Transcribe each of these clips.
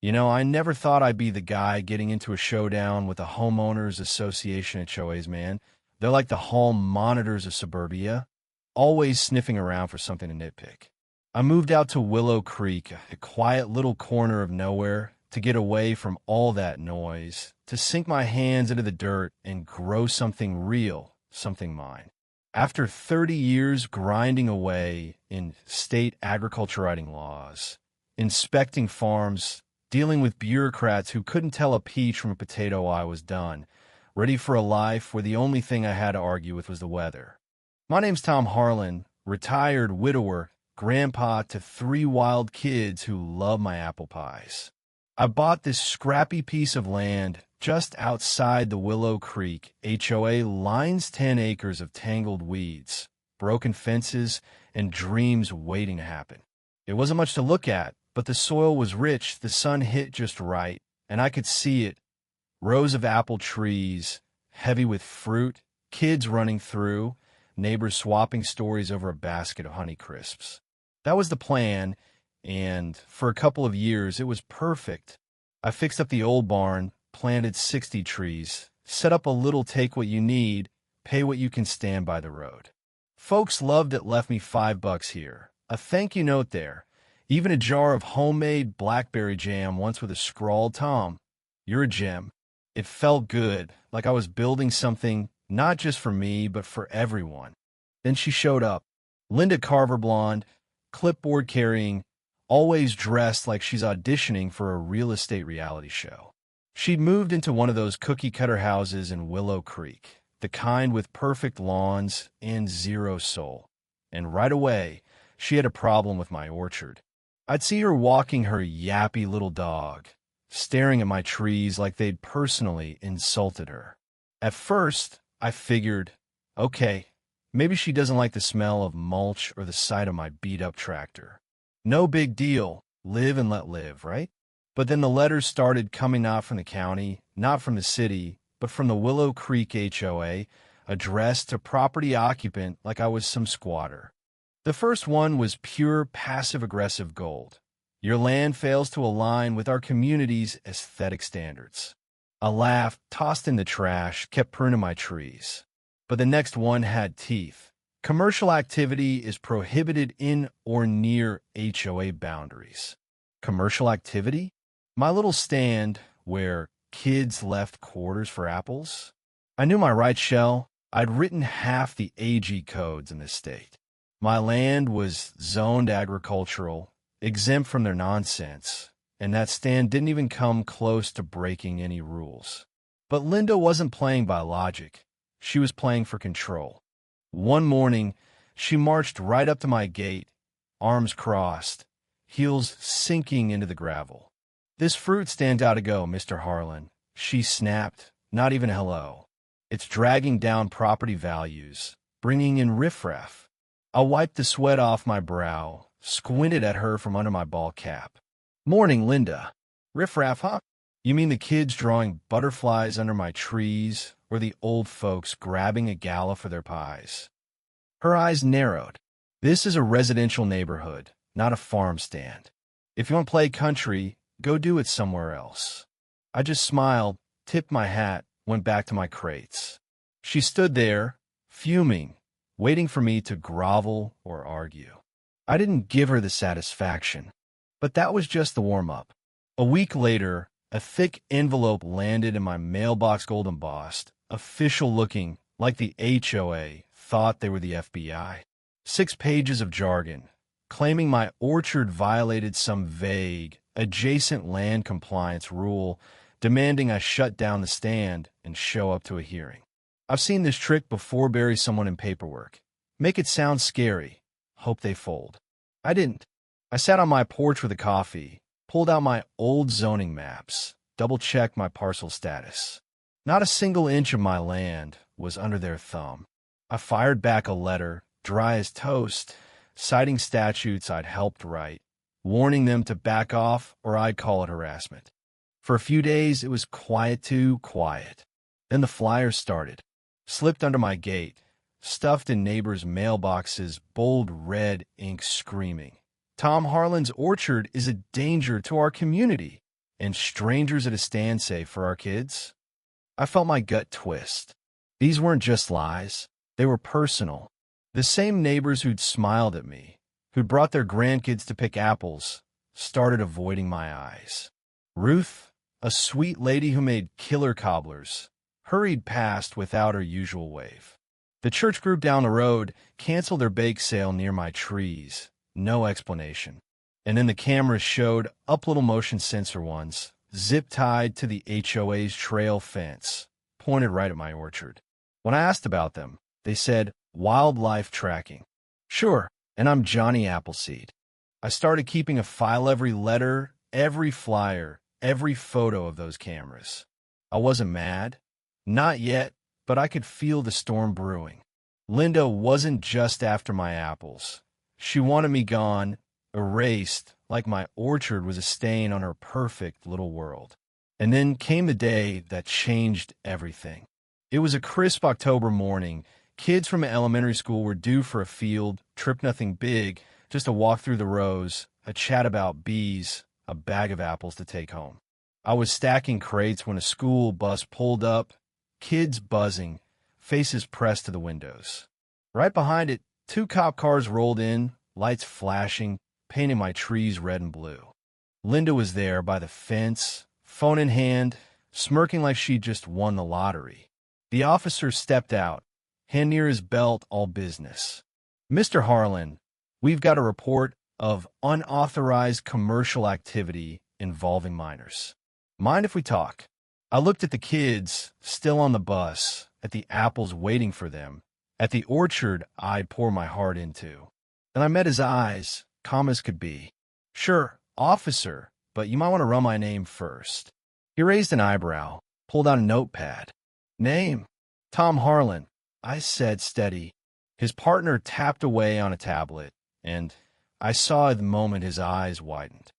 I never thought I'd be the guy getting into a showdown with the homeowners association HOAs, man. They're like the hall monitors of suburbia, always sniffing around for something to nitpick. I moved out to Willow Creek, a quiet little corner of nowhere, to get away from all that noise, to sink my hands into the dirt and grow something real, something mine. After 30 years grinding away in state agriculture writing laws, inspecting farms, dealing with bureaucrats who couldn't tell a peach from a potato, I was done, ready for a life where the only thing I had to argue with was the weather. My name's Tom Harlan, retired widower, grandpa to 3 wild kids who love my apple pies. I bought this scrappy piece of land just outside the Willow Creek. HOA lines 10 acres of tangled weeds, broken fences, and dreams waiting to happen. It wasn't much to look at, but the soil was rich, the sun hit just right, and I could see it. Rows of apple trees, heavy with fruit, kids running through, neighbors swapping stories over a basket of Honeycrisps. That was the plan, and for a couple of years, it was perfect. I fixed up the old barn, planted 60 trees, set up a little take what you need, pay what you can stand by the road. Folks loved it, left me $5 here, a thank you note there, even a jar of homemade blackberry jam once with a scrawled "Tom, you're a gem." It felt good, like I was building something not just for me, but for everyone. Then she showed up. Linda Carver, blonde, clipboard carrying, always dressed like she's auditioning for a real estate reality show. She'd moved into one of those cookie-cutter houses in Willow Creek, the kind with perfect lawns and zero soul. And right away, she had a problem with my orchard. I'd see her walking her yappy little dog, staring at my trees like they'd personally insulted her. At first, I figured, okay, maybe she doesn't like the smell of mulch or the sight of my beat-up tractor. No big deal, live and let live, right? But then the letters started coming not from the county, not from the city, but from the Willow Creek HOA, addressed to property occupant like I was some squatter. The first one was pure passive-aggressive gold. Your land fails to align with our community's aesthetic standards. I laughed, tossed in the trash, kept pruning my trees. But the next one had teeth. Commercial activity is prohibited in or near HOA boundaries. Commercial activity? My little stand where kids left quarters for apples? I knew my right shell. I'd written half the AG codes in this state. My land was zoned agricultural, exempt from their nonsense, and that stand didn't even come close to breaking any rules. But Linda wasn't playing by logic. She was playing for control. One morning, she marched right up to my gate, arms crossed, heels sinking into the gravel. "This fruit stands out to go, Mr. Harlan," she snapped, not even a hello. "It's dragging down property values, bringing in riffraff." I wiped the sweat off my brow, squinted at her from under my ball cap. "Morning, Linda." "Riffraff, huh? You mean the kids drawing butterflies under my trees, or the old folks grabbing a gala for their pies?" Her eyes narrowed. "This is a residential neighborhood, not a farm stand. If you want to play country, go do it somewhere else." I just smiled, tipped my hat, went back to my crates. She stood there, fuming, waiting for me to grovel or argue. I didn't give her the satisfaction, but that was just the warm-up. A week later, a thick envelope landed in my mailbox, gold embossed, official-looking, like the HOA thought they were the FBI. 6 pages of jargon, claiming my orchard violated some vague, adjacent land compliance rule, demanding I shut down the stand and show up to a hearing. I've seen this trick before: bury someone in paperwork. Make it sound scary. Hope they fold. I didn't. I sat on my porch with a coffee, pulled out my old zoning maps, double-checked my parcel status. Not a single inch of my land was under their thumb. I fired back a letter, dry as toast, citing statutes I'd helped write, warning them to back off or I'd call it harassment. For a few days, it was quiet too quiet. Then the flyers started. Slipped under my gate, stuffed in neighbors' mailboxes, bold red ink screaming, "Tom Harlan's orchard is a danger to our community." and strangers at a stand say for our kids? I felt my gut twist. These weren't just lies. They were personal. The same neighbors who'd smiled at me, who'd brought their grandkids to pick apples, started avoiding my eyes. Ruth, a sweet lady who made killer cobblers, hurried past without her usual wave. The church group down the road canceled their bake sale near my trees. No explanation. And then the cameras showed up little motion sensor ones, zip-tied to the HOA's trail fence, pointed right at my orchard. When I asked about them, they said, wildlife tracking. Sure, and I'm Johnny Appleseed. I started keeping a file every letter, every flyer, every photo of those cameras. I wasn't mad. Not yet, but I could feel the storm brewing. Linda wasn't just after my apples. She wanted me gone, erased, like my orchard was a stain on her perfect little world. And then came the day that changed everything. It was a crisp October morning. Kids from elementary school were due for a field trip, nothing big, just a walk through the rows, a chat about bees, a bag of apples to take home. I was stacking crates when a school bus pulled up, kids buzzing, faces pressed to the windows. Right behind it, 2 cop cars rolled in, lights flashing, painting my trees red and blue. Linda was there by the fence, phone in hand, smirking like she'd just won the lottery. The officer stepped out, hand near his belt, all business. Mr. Harlan, we've got a report of unauthorized commercial activity involving minors. Mind if we talk? I looked at the kids, still on the bus, at the apples waiting for them, at the orchard I'd pour my heart into. And I met his eyes, calm as could be. Sure, officer, but you might want to run my name first. He raised an eyebrow, pulled out a notepad. Name? Tom Harlan, I said, steady. His partner tapped away on a tablet, and I saw the moment his eyes widened.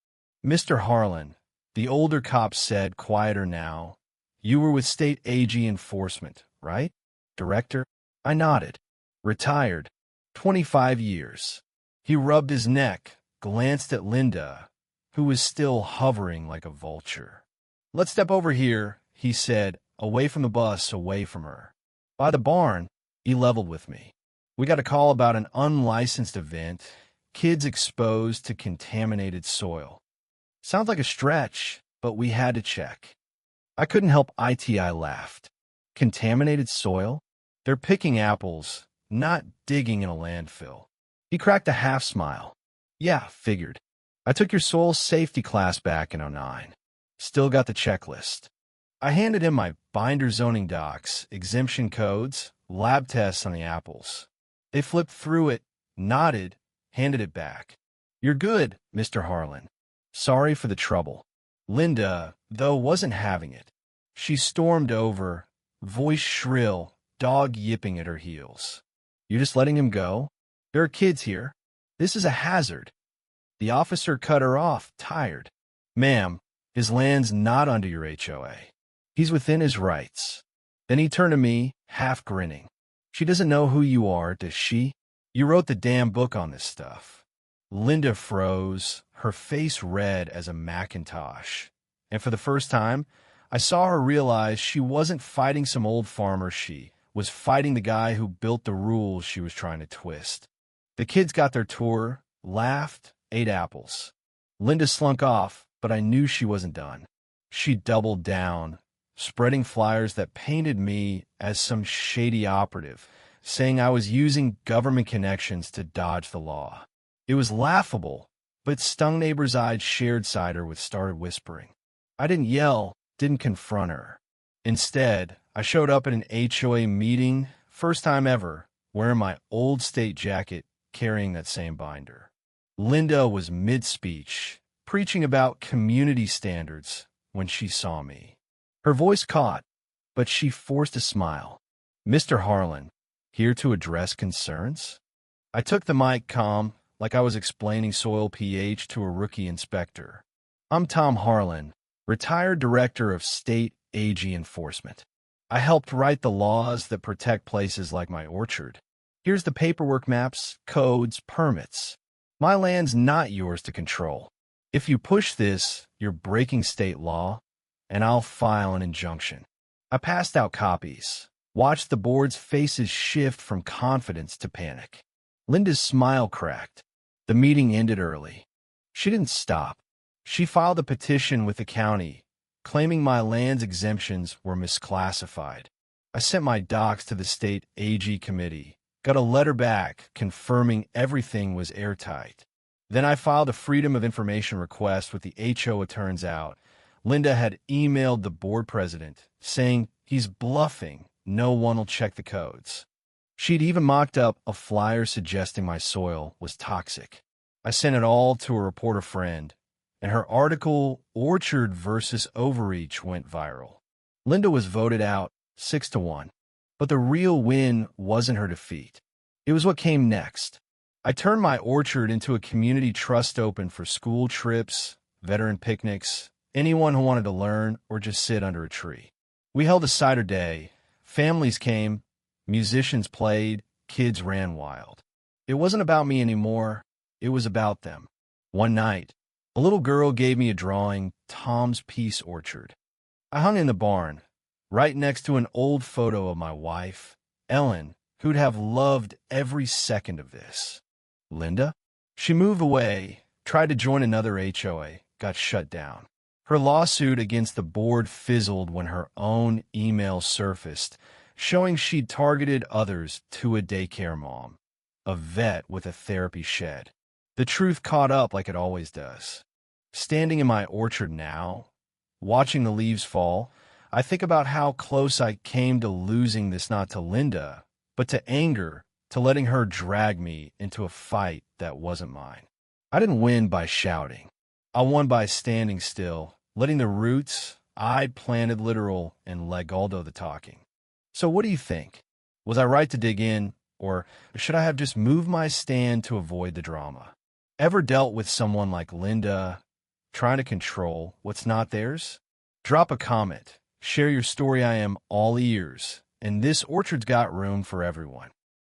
Mr. Harlan, the older cop said, quieter now, you were with state AG enforcement, right? Director? I nodded. Retired. 25 years. He rubbed his neck, glanced at Linda, who was still hovering like a vulture. Let's step over here, he said, away from the bus, away from her. By the barn, he leveled with me. We got a call about an unlicensed event, kids exposed to contaminated soil. Sounds like a stretch, but we had to check. I couldn't help I laughed. Contaminated soil? They're picking apples, not digging in a landfill. He cracked a half smile. Yeah, figured. I took your soil safety class back in '09. Still got the checklist. I handed him my binder zoning docs, exemption codes, lab tests on the apples. They flipped through it, nodded, handed it back. You're good, Mr. Harlan. Sorry for the trouble. Linda, though, wasn't having it. She stormed over, voice shrill, dog yipping at her heels. You're just letting him go? There are kids here. This is a hazard. The officer cut her off, tired. Ma'am, his land's not under your HOA. He's within his rights. Then he turned to me, half grinning. She doesn't know who you are, does she? You wrote the damn book on this stuff. Linda froze, her face red as a Macintosh. And for the first time, I saw her realize she wasn't fighting some old farmer. She was fighting the guy who built the rules she was trying to twist. The kids got their tour, laughed, ate apples. Linda slunk off, but I knew she wasn't done. She doubled down, spreading flyers that painted me as some shady operative, saying I was using government connections to dodge the law. It was laughable, but stung neighbors' eyes shared cider with started whispering. I didn't yell, didn't confront her. Instead, I showed up at an HOA meeting, first time ever, wearing my old state jacket, carrying that same binder. Linda was mid-speech, preaching about community standards when she saw me. Her voice caught, but she forced a smile. Mr. Harlan, here to address concerns? I took the mic calm, like I was explaining soil pH to a rookie inspector. I'm Tom Harlan, retired director of state AG enforcement. I helped write the laws that protect places like my orchard. Here's the paperwork, maps, codes, permits. My land's not yours to control. If you push this, you're breaking state law, and I'll file an injunction. I passed out copies, watched the board's faces shift from confidence to panic. Linda's smile cracked. The meeting ended early. She didn't stop. She filed a petition with the county, claiming my land's exemptions were misclassified. I sent my docs to the state AG committee, got a letter back confirming everything was airtight. Then I filed a Freedom of Information request with the HOA. Turns out, Linda had emailed the board president saying he's bluffing, no one will check the codes. She'd even mocked up a flyer suggesting my soil was toxic. I sent it all to a reporter friend, and her article, Orchard versus Overreach, went viral. Linda was voted out 6-1. But the real win wasn't her defeat. It was what came next. I turned my orchard into a community trust open for school trips, veteran picnics, anyone who wanted to learn or just sit under a tree. We held a cider day. Families came, musicians played, kids ran wild. It wasn't about me anymore. It was about them. One night, a little girl gave me a drawing, Tom's Peace Orchard. I hung in the barn, right next to an old photo of my wife, Ellen, who'd have loved every second of this. Linda? She moved away, tried to join another HOA, got shut down. Her lawsuit against the board fizzled when her own email surfaced, showing she'd targeted others to a daycare mom, a vet with a therapy shed. The truth caught up like it always does. Standing in my orchard now, watching the leaves fall, I think about how close I came to losing this, not to Linda, but to anger, to letting her drag me into a fight that wasn't mine. I didn't win by shouting. I won by standing still, letting the roots I'd planted literal and let go the talking. So what do you think? Was I right to dig in, or should I have just moved my stand to avoid the drama? Ever dealt with someone like Linda, trying to control what's not theirs? Drop a comment. Share your story. I am all ears, and this orchard's got room for everyone.